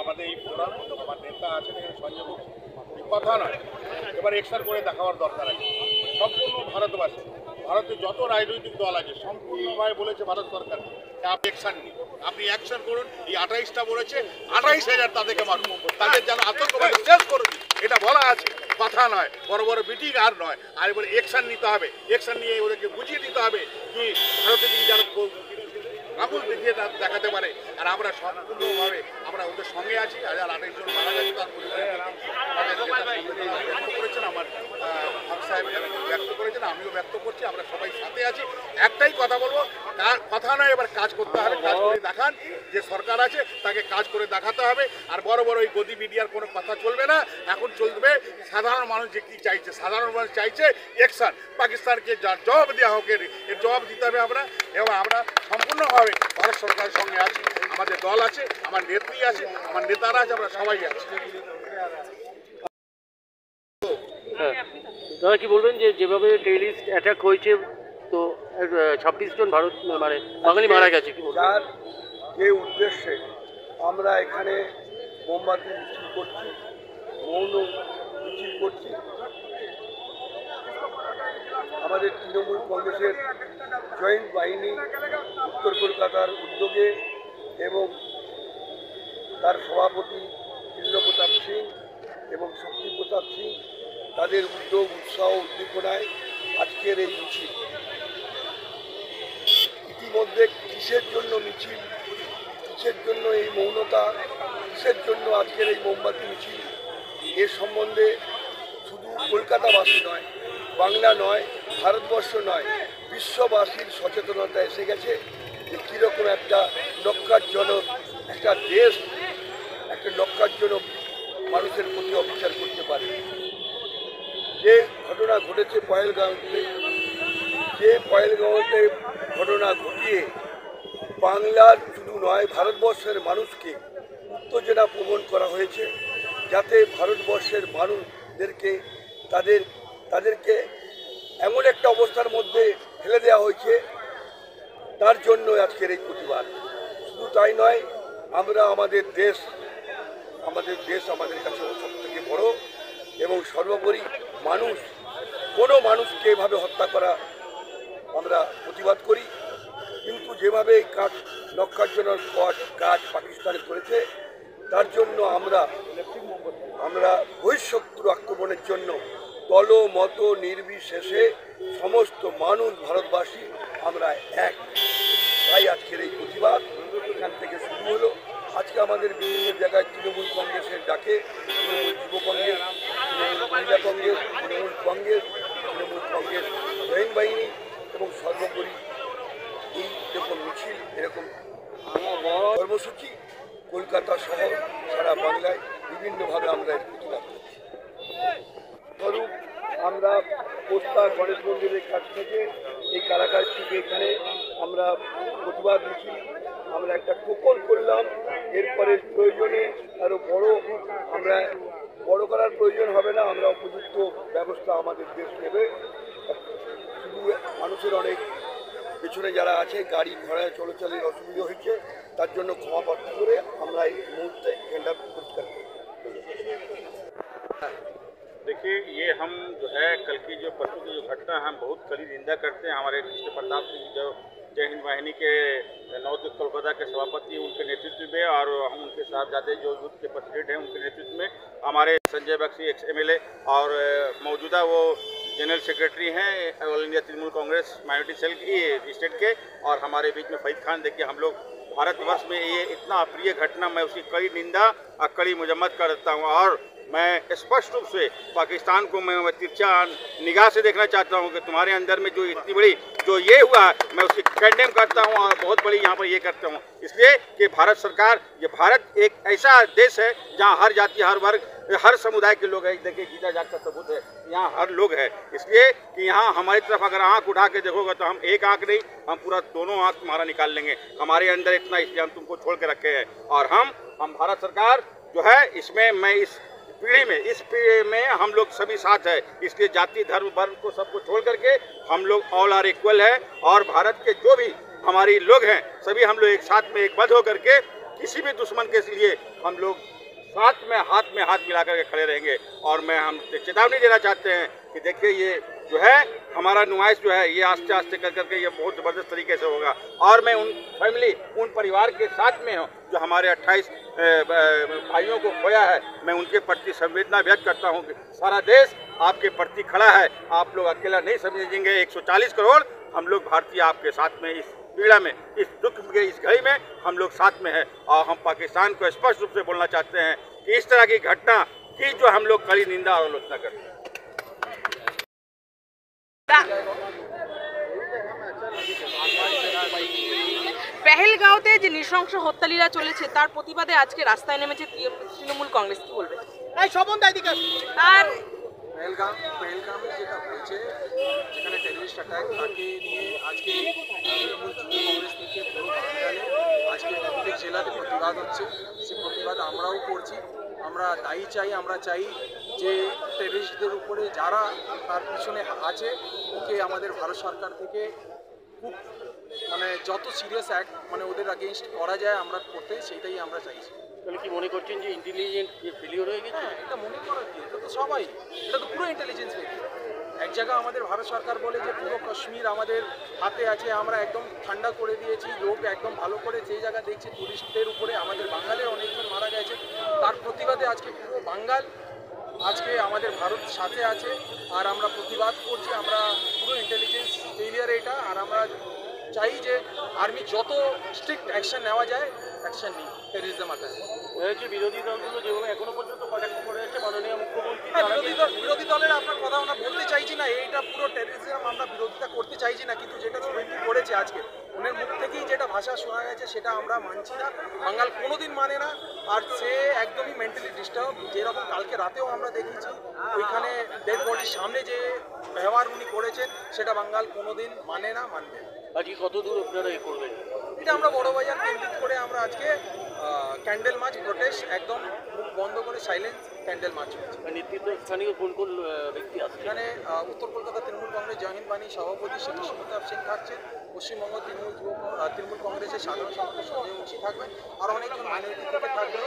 আমাদের এই ফোরাম আমার নেতা আছেন এখানে সঞ্জয় বক্সী, কথা নয়, এবার এক্সার করে দেখাবার দরকার আছে। সম্পূর্ণ ভারতবাসী, ভারতে যত রাজনৈতিক দল আছে সম্পূর্ণভাবে বলেছে ভারত সরকার আপনি অ্যাকশন নিন, আপনি অ্যাকশন করুন। এই 28টা বলেছে, 28,000 তাদেরকে মারুন, তাদের যেন আতঙ্কবাদী শেষ করে দিন, এটা বলা আছে, কথা নয়, বড় বড় মিটিং আর নয়। আর বলে অ্যাকশন নিতে হবে, অ্যাকশন নিয়ে ওদেরকে বুঝিয়ে দিতে হবে কি ভারতের দিকে যেন আগুন দেখিয়ে দেখাতে পারে। আর আমরা সম্পূর্ণভাবে আমরা ওদের সঙ্গে আছি। আর 28 জন মারা গেছে তার পরিবারের ব্যক্ত করেছেন, আমার হক সাহেব ব্যক্ত করেছেন, আমিও ব্যক্ত করছি, আমরা সবাই সাথে আছি। একটাই কথা বলবো, কথা নয়, এবার কাজ করতে হবে, কাজ করে দেখান। যে সরকার আছে তাকে কাজ করে দেখাতে হবে। আর বড় বড় ওই গদি মিডিয়ার কোনো কথা চলবে না, এখন চলবে সাধারণ মানুষ যে কী চাইছে। সাধারণ মানুষ চাইছে অ্যাকশন, পাকিস্তানকে জবাব দেওয়া হোক, এর জবাব দিতে হবে আমরা। এবং আমরা সম্পূর্ণভাবে ভারত সরকারের সঙ্গে আছি, আমাদের দল আছে, আমার নেত্রী আছে, আমার নেতারা আছে, আমরা সবাই আছি। দাদা কি বলবেন যে যেভাবে টেররিস্ট অ্যাটাক হয়েছে, তো 26 জন ভারত মানে বাঙালি মারা গেছে, কি বলবেন? যার যে উদ্দেশ্যে আমরা এখানে মোমবাতি মিছিল করছি, মৌন মিছিল করছি, আমাদের তৃণমূল কংগ্রেসের জয়েন্ট বাহিনী উত্তর কলকাতার উদ্যোগে এবং তার সভাপতি ইন্দ্রপ্রতাপ সিং এবং শক্তিপ্রতাপ সিং তাদের উদ্যোগ, উৎসাহ, উদ্দীপনায় আজকের এই মিছিল। ইতিমধ্যে কিসের জন্য মিছিল, কিসের জন্য এই মৌনতা, কিসের জন্য আজকের এই মোমবাতি মিছিল, এ সম্বন্ধে শুধু কলকাতাবাসী নয়, বাংলা নয়, ভারতবর্ষ নয়, বিশ্ববাসীর সচেতনতা এসে গেছে যে কীরকম একটা নক্কারজনক একটা দেশ একটা নক্কারজনক মানুষের প্রতি অবিচার করতে পারে। যে ঘটনা ঘটেছে পহেলগাঁওতে, যে পহেলগাঁওতে ঘটনা ঘটিয়ে বাংলার শুধু নয় ভারতবর্ষের মানুষকে উত্তেজনা প্রবণ করা হয়েছে, যাতে ভারতবর্ষের মানুষদেরকে তাদেরকে এমন একটা অবস্থার মধ্যে ফেলে দেওয়া হয়েছে, তার জন্য আজকের এই প্রতিবাদ। শুধু তাই নয়, আমরা আমাদের দেশ আমাদের কাছে সবথেকে বড়, এবং সর্বোপরি কোনো মানুষকে এভাবে হত্যা করা আমরা প্রতিবাদ করি। কিন্তু যেভাবে এই নক্কারজনক কাজ পাকিস্তানে করেছে, তার জন্য আমরা বহিঃশত্রু আক্রমণের জন্য দল মত নির্বিশেষে সমস্ত মানুষ ভারতবাসী আমরা এক। তাই আজকের এই প্রতিবাদ এখান থেকে শুরু হলো। আজকে আমাদের বিভিন্ন জায়গায় তৃণমূল কংগ্রেসের ডাকে, তৃণমূল যুব কংগ্রেস, তৃণমূল মহিলা কংগ্রেস, তৃণমূল কংগ্রেস জয়েন্ট বাহিনী এবং সর্বোপরি এই রকম মিছিল, এরকম কর্মসূচি কলকাতা শহর সারা বাংলায় বিভিন্নভাবে আমরা এর প্রতিবাদ করছি। স্বরূপ আমরা পোস্তা গণেশ মন্দিরের কাছ থেকে এই কারাগার থেকে এখানে আমরা প্রতিবাদ মিছিল আমরা একটা টোকন করলাম। এরপরে প্রয়োজনে আরও বড় করার প্রয়োজন হবে না, আমরা উপযুক্ত ব্যবস্থা আমাদের দেশ নেবে। শুধু মানুষের অনেক পেছনে যারা আছে গাড়ি ঘোড়ায় চলাচলের অসুবিধা হয়েছে, তার জন্য ক্ষমা প্রার্থী করে আমরা এই মুহূর্তে এখানটা পরিষ্কার করি। देखिए, ये हम जो है कल की जो परसों की जो घटना हम बहुत कड़ी निंदा करते हैं। हमारे कृष्ण प्रताप सिंह जो जय हिंद वाहिनी के नॉर्थ कोलकाता के सभापति, उनके नेतृत्व में, और हम उनके साहबजादे जो यूथ के प्रेसिडेंट हैं उनके नेतृत्व में, हमारे संजय बख्शी एक्स MLA और मौजूदा वो जनरल सेक्रेटरी हैं all India Trinamool Congress minority cell की स्टेट के, और हमारे बीच में फईद खान। देखिए, हम लोग भारतवर्ष में ये इतना अप्रिय घटना, मैं उसकी कड़ी निंदा और कड़ी मजम्मत करता हूँ। और मैं स्पष्ट रूप से पाकिस्तान को मैं तिरछा निगाह से देखना चाहता हूं कि तुम्हारे अंदर में जो इतनी बड़ी जो ये हुआ, मैं उसकी कंडेम करता हूं और बहुत बड़ी यहाँ पर ये करता हूं। इसलिए कि भारत सरकार, ये भारत एक ऐसा देश है जहाँ हर जाति, हर वर्ग, हर समुदाय के लोग हैं। देखिए, गीता जात का सबूत है, यहाँ हर लोग है। इसलिए कि यहाँ हमारी तरफ अगर आँख उठा के देखोगे तो हम एक आँख नहीं, हम पूरा दोनों आँख तुम्हारा निकाल लेंगे। हमारे अंदर इतना, इसलिए हम तुमको छोड़ के रखे हैं। और हम भारत सरकार जो है, इसमें मैं इस पीढ़ी में हम लोग सभी साथ है। इसलिए जाति, धर्म, वर्ण को सबको छोड़ करके हम लोग ऑल आर इक्वल है। और भारत के जो भी हमारी लोग हैं, सभी हम लोग एक साथ में एकबद्ध होकर के किसी भी दुश्मन के लिए हम लोग साथ में हाथ मिला करके खड़े रहेंगे। और हम चेतावनी देना चाहते हैं कि देखिए ये जो है हमारा नुमाइश जो है ये आस्ते आस्ते कर करके ये बहुत ज़बरदस्त तरीके से होगा। और मैं उन फैमिली उन परिवार के साथ में हूँ जो हमारे 28 भाइयों को खोया है। मैं उनके प्रति संवेदना व्यक्त करता हूँ कि सारा देश आपके प्रति खड़ा है, आप लोग अकेला नहीं समझेंगे। 140 करोड़ हम लोग भारतीय आपके साथ में इस पीड़ा में, इस दुख के इस घड़ी में हम लोग साथ में हैं। और हम पाकिस्तान को स्पष्ट रूप से बोलना चाहते हैं कि इस तरह की घटना की जो हम लोग कड़ी निंदा और आलोचना करते हैं। পেহেলগাঁওতে যে নৃশংস হত্যালীলা চলেছে তার প্রতিবাদে আজকে রাস্তায় নেমেছে তৃণমূল কংগ্রেস, কি বলবে? আর পেহেলগামে যেটা হয়েছে, যেখানে টেররিস্ট অ্যাটাক, তাকে নিয়ে আজকে তৃণমূল যুব কংগ্রেস থেকে পুরো বাংলায় আজকে প্রত্যেক জেলাতে প্রতিবাদ হচ্ছে। সে প্রতিবাদ আমরাও করছি। আমরা দায়ী চাই, আমরা চাই যে টেররিস্টদের উপরে যারা তার পিছনে আছে ওকে আমাদের ভারত সরকার থেকে খুব মানে যত সিরিয়াস অ্যাক্ট মানে ওদের আগেনস্ট করা যায় আমরা করতে, সেইটাই আমরা চাইছি। তাহলে কি মনে করছেন যে ইন্টেলিজেন্ট ফেলিওর হয়ে গেছে? হ্যাঁ, এটা মনে করা কি, এটা তো সবাই, এটা তো পুরো ইন্টেলিজেন্স ফেলিওর। এক জায়গা আমাদের ভারত সরকার বলে যে পুরো কাশ্মীর আমাদের হাতে আছে, আমরা একদম ঠান্ডা করে দিয়েছি, লোক একদম ভালো করে, যে জায়গা দেখছি টুরিস্টদের উপরে আমাদের বাঙালির অনেকজন মারা গেছে, তার প্রতিবাদে আজকে পুরো বাঙাল আজকে আমাদের ভারত সাথে আছে। আর আমরা প্রতিবাদ করছি, আমরা পুরো ইন্টেলিজেন্স ফেলিয়ার এটা। আর আমরা চাই যে আর্মি যত স্ট্রিক্ট অ্যাকশন নেওয়া যায় অ্যাকশন নিই টেররিজম আটায়। হচ্ছে বিরোধী দলগুলো যেভাবে এখনো পর্যন্ত কটাক্ষ করে যাচ্ছে মাননীয় মুখ্যমন্ত্রী, বিরোধী দলের আপনার কথা আমরা বলতে চাইছি না, এইটা পুরো টেররিজম আমরা বিরোধিতা করতে চাইছি না, কিন্তু যেটা শুভেন্দু করেছে আজকে ওনার মুখ থেকেই যেটা ভাষা শোনা গেছে সেটা আমরা মানছি না, বাঙাল কোনোদিন মানে না। আর সে একদমই মেন্টালি ডিস্টার্ব, যেরকম কালকে রাতেও আমরা দেখেছি ওইখানে ডেড বডির সামনে যে ব্যবহার উনি করেছেন সেটা বাঙাল কোনোদিন মানে না, মানবে না। আজকে কত দূর আপনারা এ করবেন? এটা আমরা বড়বাজার কেন্দ্রিত করে আমরা আজকে ক্যান্ডেল মার্চ প্রোটেস্ট, একদম মুখ বন্ধ করে সাইলেন্স ক্যান্ডেল মার্চ হচ্ছে। নেতৃত্ব স্থানীয় কোন কোন ব্যক্তি আছে? এখানে উত্তর কলকাতা তৃণমূল কংগ্রেস জয়হিন্দ বাণী সভাপতি শ্রী সুমিতাভ সিং থাকছেন, পশ্চিমবঙ্গ তৃণমূল কংগ্রেসের সাধারণ সম্পাদক সঞ্জয় মুন্সি থাকবেন, আর অনেকজন মাইনরিটি থেকে থাকবে।